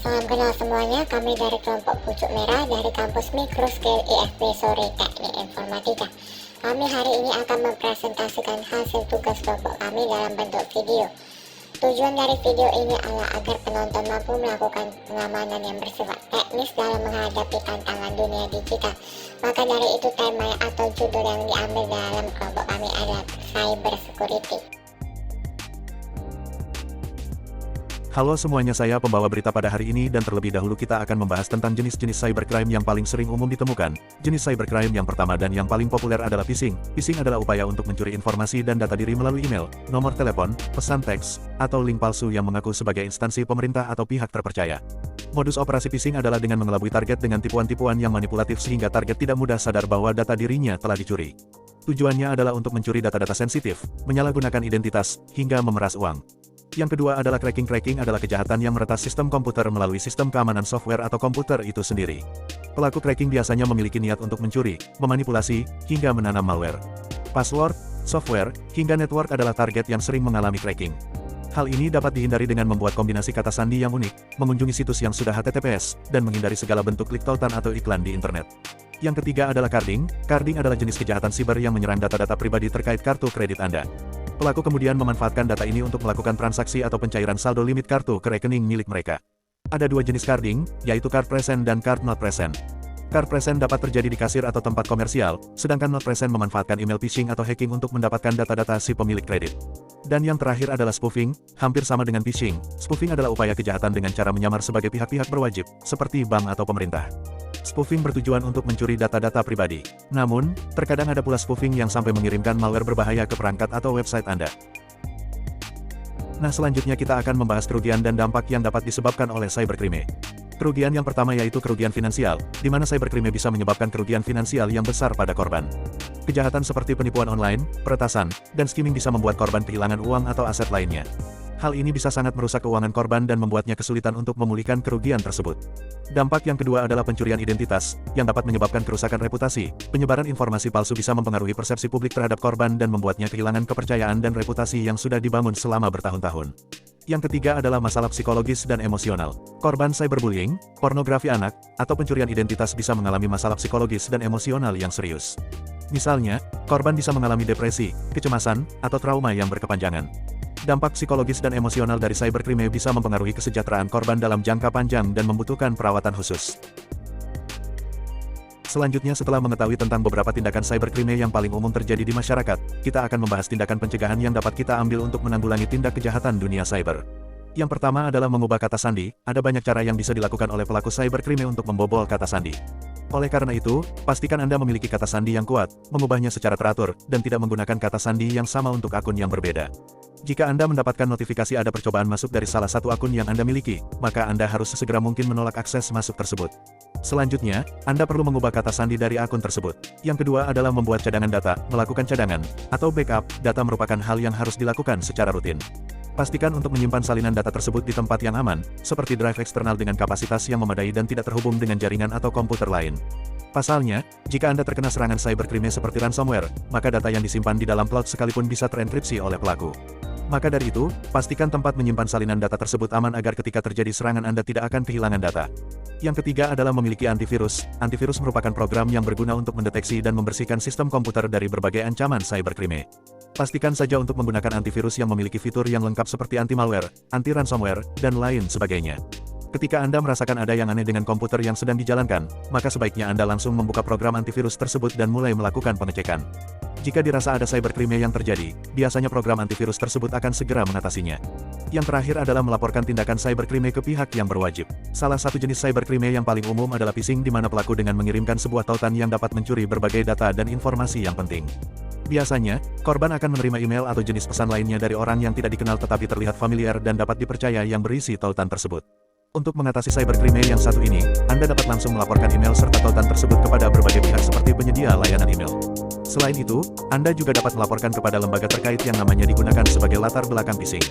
Salam kenal semuanya, kami dari kelompok Pucuk Merah dari kampus Mikroscale IFB Sore Teknik Informatika. Kami hari ini akan mempresentasikan hasil tugas kelompok kami dalam bentuk video. Tujuan dari video ini adalah agar penonton mampu melakukan pengamanan yang bersifat teknis dalam menghadapi tantangan dunia digital. Maka dari itu tema atau judul yang diambil dalam kelompok kami adalah Cyber Security. Halo semuanya, saya pembawa berita pada hari ini dan terlebih dahulu kita akan membahas tentang jenis-jenis cybercrime yang paling sering umum ditemukan. Jenis cybercrime yang pertama dan yang paling populer adalah phishing. Phishing adalah upaya untuk mencuri informasi dan data diri melalui email, nomor telepon, pesan teks, atau link palsu yang mengaku sebagai instansi pemerintah atau pihak terpercaya. Modus operasi phishing adalah dengan mengelabui target dengan tipuan-tipuan yang manipulatif sehingga target tidak mudah sadar bahwa data dirinya telah dicuri. Tujuannya adalah untuk mencuri data-data sensitif, menyalahgunakan identitas, hingga memeras uang. Yang kedua adalah cracking. Cracking adalah kejahatan yang meretas sistem komputer melalui sistem keamanan software atau komputer itu sendiri. Pelaku cracking biasanya memiliki niat untuk mencuri, memanipulasi, hingga menanam malware. Password, software, hingga network adalah target yang sering mengalami cracking. Hal ini dapat dihindari dengan membuat kombinasi kata sandi yang unik, mengunjungi situs yang sudah HTTPS, dan menghindari segala bentuk klik tautan atau iklan di internet. Yang ketiga adalah carding. Carding adalah jenis kejahatan siber yang menyerang data-data pribadi terkait kartu kredit Anda. Pelaku kemudian memanfaatkan data ini untuk melakukan transaksi atau pencairan saldo limit kartu ke rekening milik mereka. Ada dua jenis carding, yaitu card present dan card not present. Card present dapat terjadi di kasir atau tempat komersial, sedangkan not present memanfaatkan email phishing atau hacking untuk mendapatkan data-data si pemilik kredit. Dan yang terakhir adalah spoofing, hampir sama dengan phishing. Spoofing adalah upaya kejahatan dengan cara menyamar sebagai pihak-pihak berwajib, seperti bank atau pemerintah. Spoofing bertujuan untuk mencuri data-data pribadi. Namun, terkadang ada pula spoofing yang sampai mengirimkan malware berbahaya ke perangkat atau website Anda. Nah, selanjutnya kita akan membahas kerugian dan dampak yang dapat disebabkan oleh cybercrime. Kerugian yang pertama yaitu kerugian finansial, di mana cybercrime bisa menyebabkan kerugian finansial yang besar pada korban. Kejahatan seperti penipuan online, peretasan, dan skimming bisa membuat korban kehilangan uang atau aset lainnya. Hal ini bisa sangat merusak keuangan korban dan membuatnya kesulitan untuk memulihkan kerugian tersebut. Dampak yang kedua adalah pencurian identitas, yang dapat menyebabkan kerusakan reputasi. Penyebaran informasi palsu bisa mempengaruhi persepsi publik terhadap korban dan membuatnya kehilangan kepercayaan dan reputasi yang sudah dibangun selama bertahun-tahun. Yang ketiga adalah masalah psikologis dan emosional. Korban cyberbullying, pornografi anak, atau pencurian identitas bisa mengalami masalah psikologis dan emosional yang serius. Misalnya, korban bisa mengalami depresi, kecemasan, atau trauma yang berkepanjangan. Dampak psikologis dan emosional dari cybercrime bisa mempengaruhi kesejahteraan korban dalam jangka panjang dan membutuhkan perawatan khusus. Selanjutnya, setelah mengetahui tentang beberapa tindakan cybercrime yang paling umum terjadi di masyarakat, kita akan membahas tindakan pencegahan yang dapat kita ambil untuk menanggulangi tindak kejahatan dunia cyber. Yang pertama adalah mengubah kata sandi. Ada banyak cara yang bisa dilakukan oleh pelaku cybercrime untuk membobol kata sandi. Oleh karena itu, pastikan Anda memiliki kata sandi yang kuat, mengubahnya secara teratur, dan tidak menggunakan kata sandi yang sama untuk akun yang berbeda. Jika Anda mendapatkan notifikasi ada percobaan masuk dari salah satu akun yang Anda miliki, maka Anda harus sesegera mungkin menolak akses masuk tersebut. Selanjutnya, Anda perlu mengubah kata sandi dari akun tersebut. Yang kedua adalah membuat cadangan data. Melakukan cadangan, atau backup, data merupakan hal yang harus dilakukan secara rutin. Pastikan untuk menyimpan salinan data tersebut di tempat yang aman, seperti drive eksternal dengan kapasitas yang memadai dan tidak terhubung dengan jaringan atau komputer lain. Pasalnya, jika Anda terkena serangan cybercrime seperti ransomware, maka data yang disimpan di dalam cloud sekalipun bisa terenkripsi oleh pelaku. Maka dari itu, pastikan tempat menyimpan salinan data tersebut aman agar ketika terjadi serangan Anda tidak akan kehilangan data. Yang ketiga adalah memiliki antivirus. Antivirus merupakan program yang berguna untuk mendeteksi dan membersihkan sistem komputer dari berbagai ancaman cybercrime. Pastikan saja untuk menggunakan antivirus yang memiliki fitur yang lengkap seperti anti-malware, anti-ransomware, dan lain sebagainya. Ketika Anda merasakan ada yang aneh dengan komputer yang sedang dijalankan, maka sebaiknya Anda langsung membuka program antivirus tersebut dan mulai melakukan pengecekan. Jika dirasa ada cybercrime yang terjadi, biasanya program antivirus tersebut akan segera mengatasinya. Yang terakhir adalah melaporkan tindakan cybercrime ke pihak yang berwajib. Salah satu jenis cybercrime yang paling umum adalah phishing, di mana pelaku dengan mengirimkan sebuah tautan yang dapat mencuri berbagai data dan informasi yang penting. Biasanya, korban akan menerima email atau jenis pesan lainnya dari orang yang tidak dikenal tetapi terlihat familiar dan dapat dipercaya yang berisi tautan tersebut. Untuk mengatasi cybercrime yang satu ini, Anda dapat langsung melaporkan email serta tautan tersebut kepada berbagai pihak seperti penyedia layanan email. Selain itu, Anda juga dapat melaporkan kepada lembaga terkait yang namanya digunakan sebagai latar belakang phishing.